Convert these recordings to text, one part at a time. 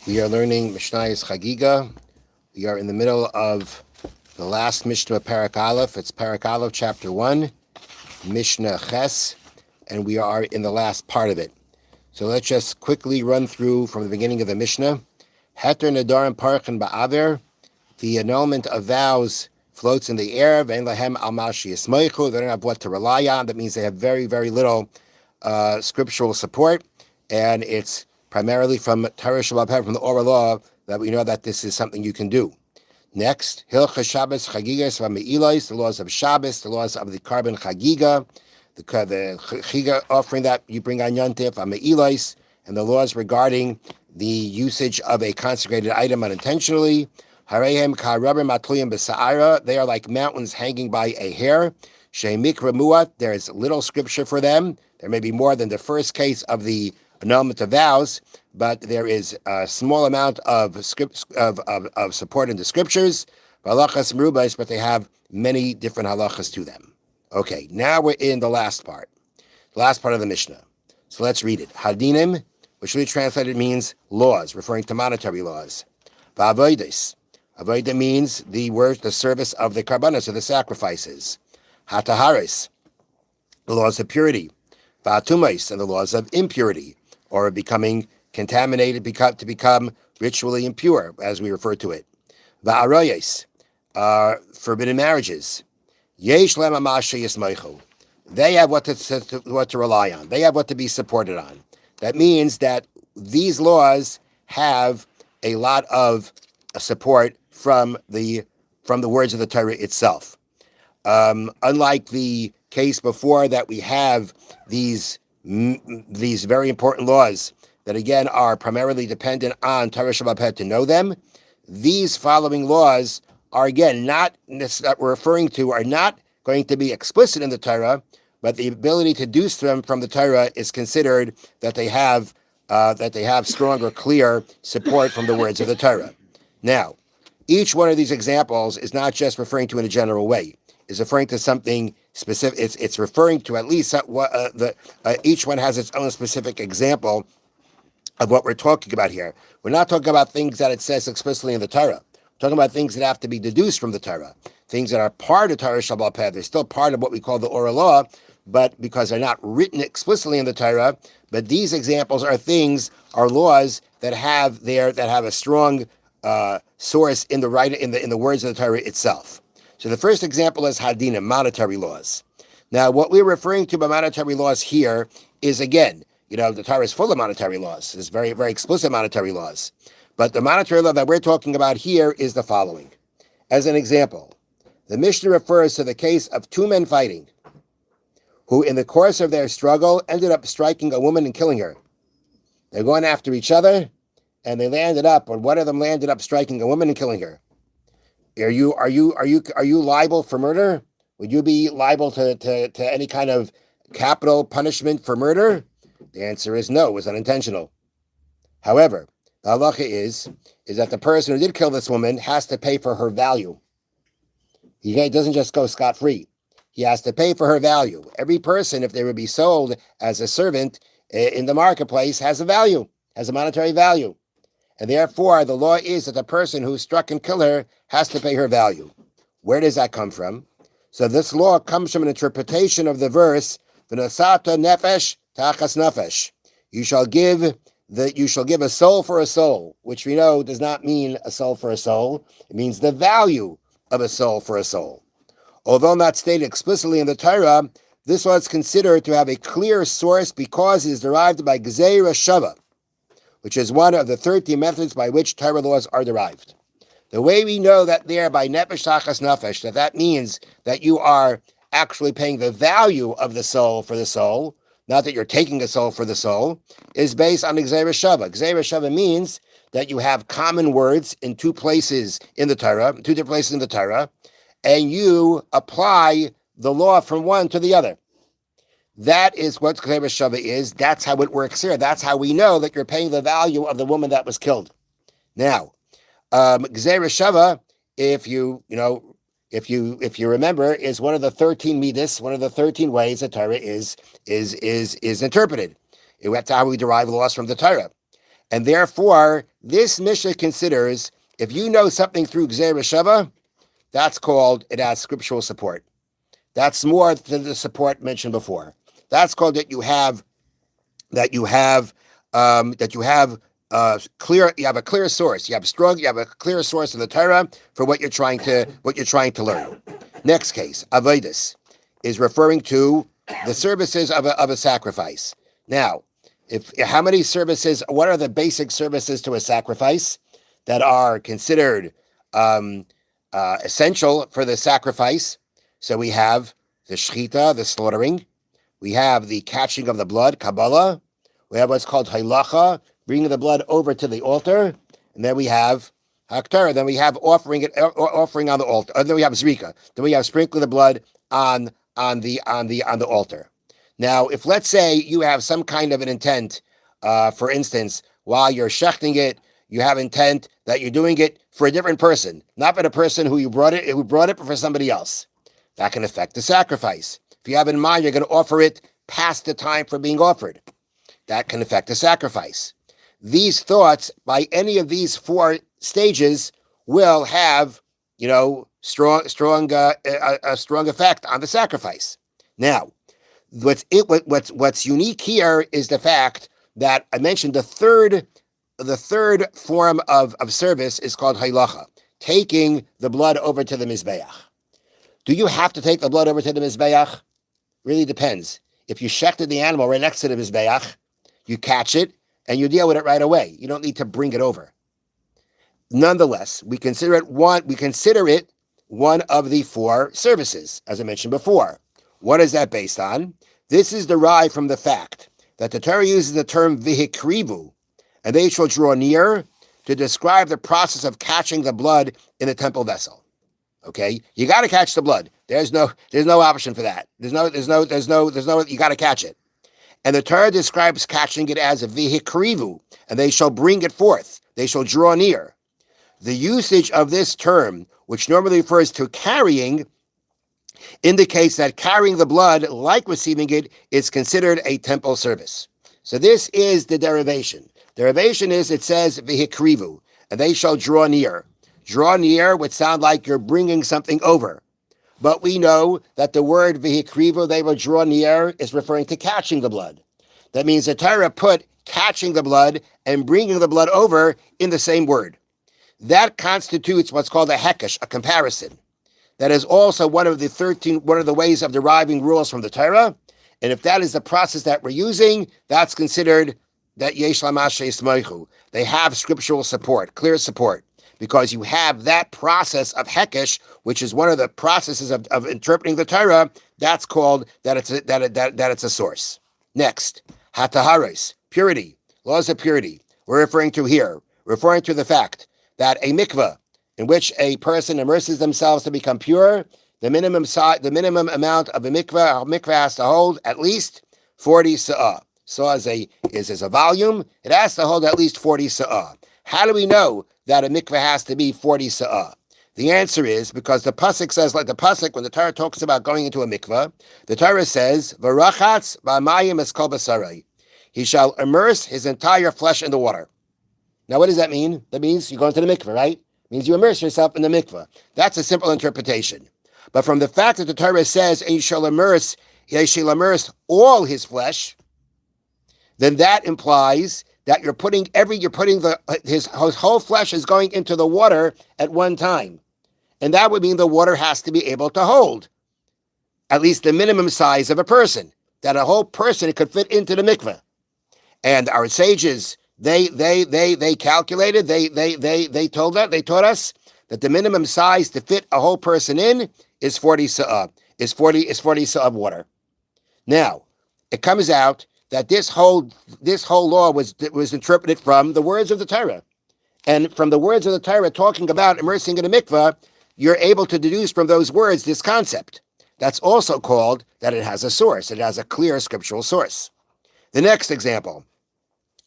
We are learning Mishnayos Chagiga. We are in the middle of the last Mishnah of Parak Aleph. It's Parak Aleph, Chapter 1, Mishnah Ches, and we are in the last part of it. So let's just quickly run through from the beginning of the Mishnah. Heter Nadarim Parchin Ba'aver. The annulment of vows floats in the air. Ve'en lahem al mashi yismeichu. They don't have what to rely on. That means they have very, very little scriptural support, and it's primarily from Torah Shabbat from the oral law that we know that this is something you can do. Next, Hilcha Shabbos Chagigas V'Me'ilos, the laws of Shabbos, the laws of the carbon Chagiga, the Chagiga offering that you bring on Yontif, V'Me'ilos, and the laws regarding the usage of a consecrated item unintentionally. Harehem Ka'Rabim Matluyim B'Sa'ara, they are like mountains hanging by a hair. She'mikra Muat, there is little scripture for them. There may be more than the first case of the annulment of vows, but there is a small amount of support in the scriptures. Halachas merubas, but they have many different halachas to them. Okay, now we're in the last part of the Mishnah. So let's read it. Hadinim, which really translated means laws, referring to monetary laws. Va'avodos, avodah means the service of the karbanos, of the sacrifices. Hataharis, the laws of purity. Va'atumais, and the laws of impurity, or becoming contaminated, to become ritually impure, as we refer to it. Va'aroyes, forbidden marriages. Yesh lem amasha yismeichu. They have what to rely on. They have what to be supported on. That means that these laws have a lot of support from the words of the Torah itself. Unlike the case before, that we have these very important laws that again are primarily dependent on Torah Shabbat to know them. These following laws are again that we're referring to are not going to be explicit in the Torah, but the ability to deduce them from the Torah is considered that they have strong or clear support from the words of the Torah. Now, each one of these examples is not just referring to in a general way. It's referring to something specific. It's referring to at least each one has its own specific example of what we're talking about here. We're not talking about things that it says explicitly in the Torah. We're talking about things that have to be deduced from the Torah, things that are part of Torah Shabbat Peh. They're still part of what we call the oral law, but because they're not written explicitly in the Torah. But these examples are laws that have a strong source in the words of the Torah itself. So the first example is hadinim, monetary laws. Now, what we're referring to by monetary laws here is, again, the Torah is full of monetary laws. It's very, very explicit monetary laws. But the monetary law that we're talking about here is the following. As an example, the Mishnah refers to the case of two men fighting, who in the course of their struggle ended up striking a woman and killing her. They're going after each other, and one of them landed up striking a woman and killing her. Are you liable for murder? Would you be liable to any kind of capital punishment for murder? The answer is no, it was unintentional. However, the halacha is that the person who did kill this woman has to pay for her value. He doesn't just go scot-free. He has to pay for her value. Every person, if they would be sold as a servant in the marketplace, has a value, has a monetary value. And therefore, the law is that the person who struck and killed her has to pay her value. Where does that come from? So this law comes from an interpretation of the verse, "V'nosata nefesh tachas nefesh." You shall give a soul for a soul, which we know does not mean a soul for a soul. It means the value of a soul for a soul. Although not stated explicitly in the Torah, this law is considered to have a clear source because it is derived by Gzeira Shava, which is one of the 13 methods by which Torah laws are derived. The way we know that there by nefesh tachas nefesh, that means that you are actually paying the value of the soul for the soul, not that you're taking a soul for the soul, is based on Gzeira Shava. Gzeira Shava means that you have common words in two different places in the Torah, and you apply the law from one to the other. That is what Gzeira Shava is. That's how it works here. That's how we know that you're paying the value of the woman that was killed. Now, Gzeira Shava, if you remember, is one of the 13 midas, one of the 13 ways that Torah is interpreted. That's how we derive laws from the Torah. And therefore, this Mishnah considers if you know something through Gzeira Shava, that's called, it has scriptural support. That's more than the support mentioned before. That's called that you have clear. You have a clear source. You have a clear source in the Torah for what you're trying to learn. Next case, avodas, is referring to the services of a sacrifice. Now, how many services? What are the basic services to a sacrifice that are considered essential for the sacrifice? So we have the shechita, the slaughtering. We have the catching of the blood, Kabbalah. We have what's called halacha, bringing the blood over to the altar. And then we have Haktarah. Then we have offering on the altar. And then we have zrika. Then we have sprinkling the blood on the altar. Now, if let's say you have some kind of an intent, for instance, while you're shechting it, you have intent that you're doing it for a different person, not for the person who brought it, but for somebody else. That can affect the sacrifice. If you have in mind you're going to offer it past the time for being offered, that can affect the sacrifice. These thoughts, by any of these four stages, will have, a strong effect on the sacrifice. Now, what's unique here is the fact that I mentioned the third form of service is called halacha, taking the blood over to the mizbeach. Do you have to take the blood over to the mizbeach? Really depends. If you shechted the animal right next to the mizbeach, you catch it and you deal with it right away. You don't need to bring it over. Nonetheless, we consider it one of the four services, as I mentioned before. What is that based on? This is derived from the fact that the Torah uses the term vihikrivu, and they shall draw near, to describe the process of catching the blood in the temple vessel. Okay, you got to catch the blood. There's no option for that. There's no. You got to catch it, and the Torah describes catching it as a vihikrivu, and they shall bring it forth. They shall draw near. The usage of this term, which normally refers to carrying, indicates that carrying the blood, like receiving it, is considered a temple service. So this is the derivation. Derivation is, it says, vihikrivu, and they shall draw near. Draw near would sound like you're bringing something over. But we know that the word vihikrivu, they will draw near, is referring to catching the blood. That means the Torah put catching the blood and bringing the blood over in the same word. That constitutes what's called a hekesh, a comparison. That is also one of the ways of deriving rules from the Torah. And if that is the process that we're using, that's considered that yesh lamash yismoichu. They have scriptural support, clear support, because you have that process of hekesh, which is one of the processes of interpreting the Torah. That's called that it's a source. Next, hataharos, purity, laws of purity. We're referring to the fact that a mikveh in which a person immerses themselves to become pure, the minimum amount of a mikveh has to hold at least 40 sa'ah. Sa'ah is a volume. It has to hold at least 40 sa'ah. How do we know that a mikveh has to be 40 sa'ah? The answer is because the pasuk says, like the pasuk, when the Torah talks about going into a mikveh, the Torah says, "V'rachatz b'mayim es kol b'sarai." He shall immerse his entire flesh in the water. Now, what does that mean? That means you go into the mikveh, right? It means you immerse yourself in the mikveh. That's a simple interpretation. But from the fact that the Torah says, "And he shall immerse all his flesh," then that implies that his whole flesh is going into the water at one time. And that would mean the water has to be able to hold at least the minimum size of a person, that a whole person could fit into the mikveh. And our sages, they calculated, they taught us that the minimum size to fit a whole person in is 40 sa'ah, is 40 sa'ah of water. Now, it comes out that this whole law was interpreted from the words of the Torah. And from the words of the Torah talking about immersing in a mikveh, you're able to deduce from those words this concept. That's also called that it has a source. It has a clear scriptural source. The next example,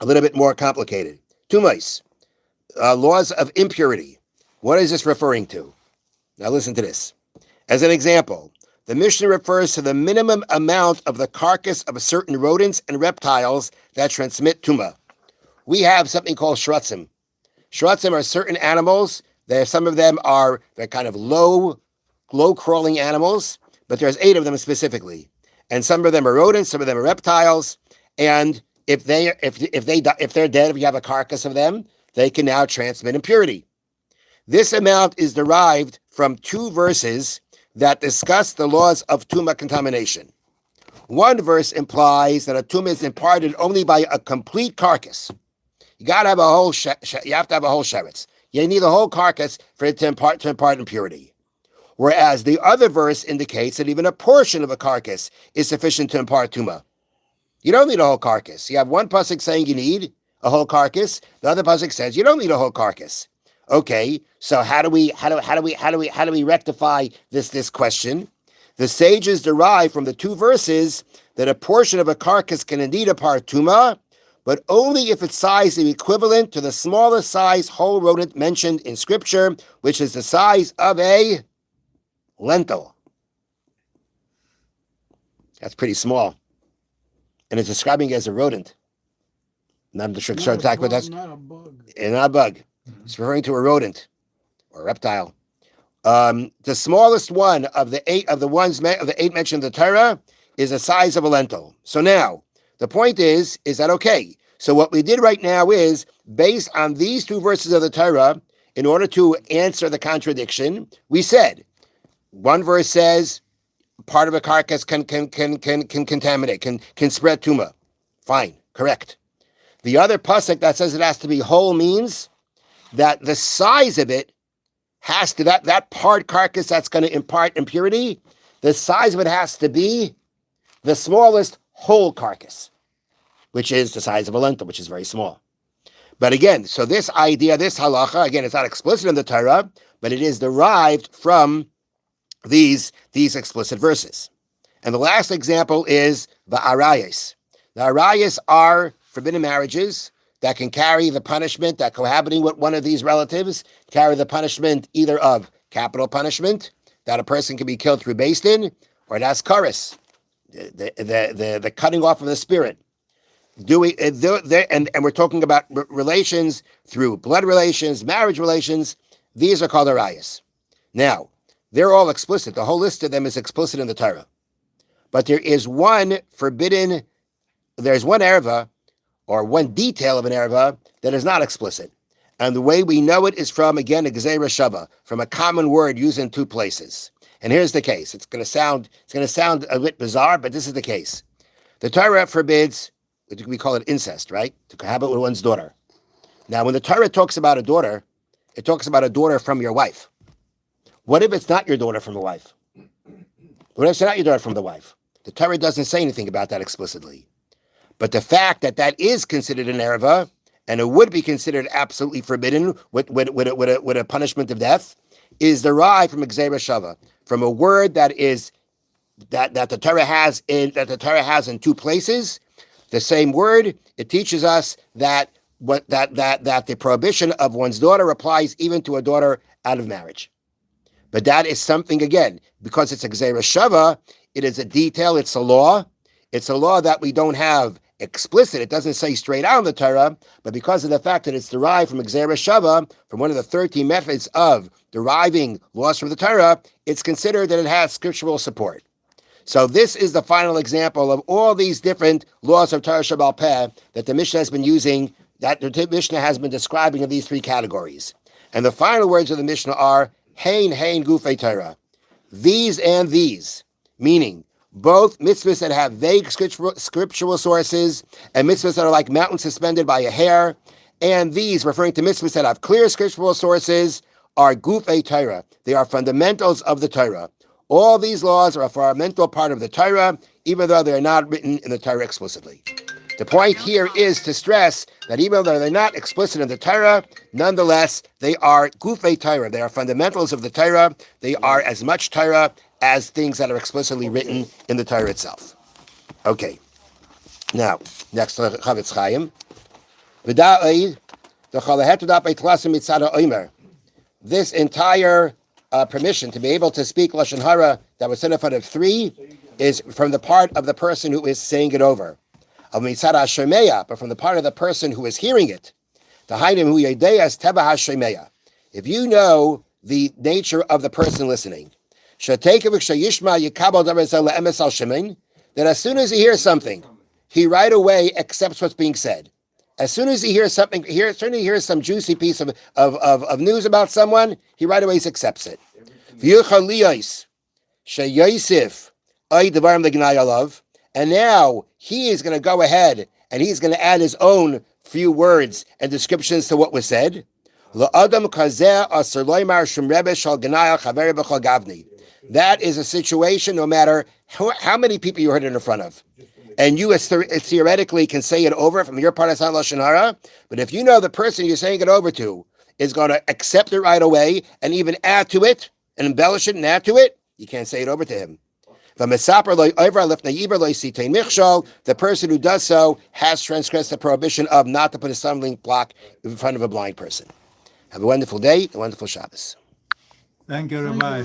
a little bit more complicated. Tumais, laws of impurity. What is this referring to? Now listen to this. As an example, the Mishnah refers to the minimum amount of the carcass of certain rodents and reptiles that transmit tumah. we have something called shrutzim. Shrutzim are certain animals. Some of them they're kind of low crawling animals, but there's 8 of them specifically. And some of them are rodents, some of them are reptiles. And if they're dead, if you have a carcass of them, they can now transmit impurity. This amount is derived from 2 verses that discuss the laws of tumah contamination. One verse implies that a tumah is imparted only by a complete carcass. You got to have a whole. You have to have a whole sheretz. You need a whole carcass for it to impart impurity. Whereas the other verse indicates that even a portion of a carcass is sufficient to impart tumah. You don't need a whole carcass. You have one pasuk saying you need a whole carcass. The other pasuk says you don't need a whole carcass. Okay, so how do we rectify this question? The sages derive from the 2 verses that a portion of a carcass can indeed impart tumah, but only if its size is equivalent to the smallest size whole rodent mentioned in Scripture, which is the size of a lentil. That's pretty small. And it's describing it as a rodent. Not sure exactly what that's. Not a bug. Not a bug. It's referring to a rodent or a reptile. The smallest one of the 8 mentioned in the Torah is the size of a lentil. So now the point is that okay? So what we did right now is based on these 2 verses of the Torah, in order to answer the contradiction, we said one verse says part of a carcass can contaminate, can spread tumah. Fine, correct. The other pasuk that says it has to be whole means that the size of it has to, that part carcass that's going to impart impurity, the size of it has to be the smallest whole carcass, which is the size of a lentil, which is very small. But again, so this idea, this halacha, again, it's not explicit in the Torah, but it is derived from these explicit verses. And the last example is the arayas. The arayas are forbidden marriages that can carry the punishment, that cohabiting with one of these relatives, carry the punishment either of capital punishment, that a person can be killed through Beis Din, or that's karis, the cutting off of the spirit. And we're talking about relations through blood relations, marriage relations. These are called arayas. Now, they're all explicit. The whole list of them is explicit in the Torah. But there is one forbidden, there's one erva, or one detail of an erva that is not explicit. And the way we know it is from, again, a gezerah shava, from a common word used in 2 places. And here's the case. It's going to sound a bit bizarre, but this is the case. The Torah forbids, we call it incest, right? To cohabit with one's daughter. Now, when the Torah talks about a daughter, it talks about a daughter from your wife. What if it's not your daughter from the wife? What if it's not your daughter from the wife? The Torah doesn't say anything about that explicitly. But the fact that is considered an erva, and it would be considered absolutely forbidden with a punishment of death, is derived from gezerah shava, from a word that the Torah has in 2 places. The same word, it teaches us that the prohibition of one's daughter applies even to a daughter out of marriage. But that is something, again, because it's a gezerah shava, it is a detail, it's a law. It's a law that we don't have explicit. It doesn't say straight out in the Torah, but because of the fact that it's derived from gezerah shava, from one of the 13 methods of deriving laws from the Torah, it's considered that it has scriptural support. So this is the final example of all these different laws of Torah Sheba'al Peh that the Mishnah has been using, that the Mishnah has been describing in these 3 categories. And the final words of the Mishnah are, Hein gufei Torah. These and these, meaning both mitzvahs that have vague scriptural sources and mitzvahs that are like mountains suspended by a hair, and these, referring to mitzvahs that have clear scriptural sources, are gufei Torah. They are fundamentals of the Torah. All these laws are a fundamental part of the Torah, even though they are not written in the Torah explicitly. The point here is to stress that even though they're not explicit in the Torah, nonetheless, they are gufei Torah. They are fundamentals of the Torah. They are as much Torah as things that are explicitly written in the Torah itself. Okay. Now, next to Chofetz Chaim. This entire permission to be able to speak Lashon Hara that was set up out of 3 is from the part of the person who is saying it over. of mitzad hashemeya, but from the part of the person who is hearing it. If you know the nature of the person listening, that as soon as he hears something, he right away accepts what's being said. As soon as he hears something, as soon as he hears some juicy piece of news about someone, he right away accepts it. And now he is going to go ahead and he's going to add his own few words and descriptions to what was said. That is a situation no matter how many people you heard it in front of. And you theoretically can say it over from your part of Lashon Hara, but if you know the person you're saying it over to is going to accept it right away and even add to it and embellish it and add to it, you can't say it over to him. The person who does so has transgressed the prohibition of not to put a stumbling block in front of a blind person. Have a wonderful day, a wonderful Shabbos. Thank you, Rabbi.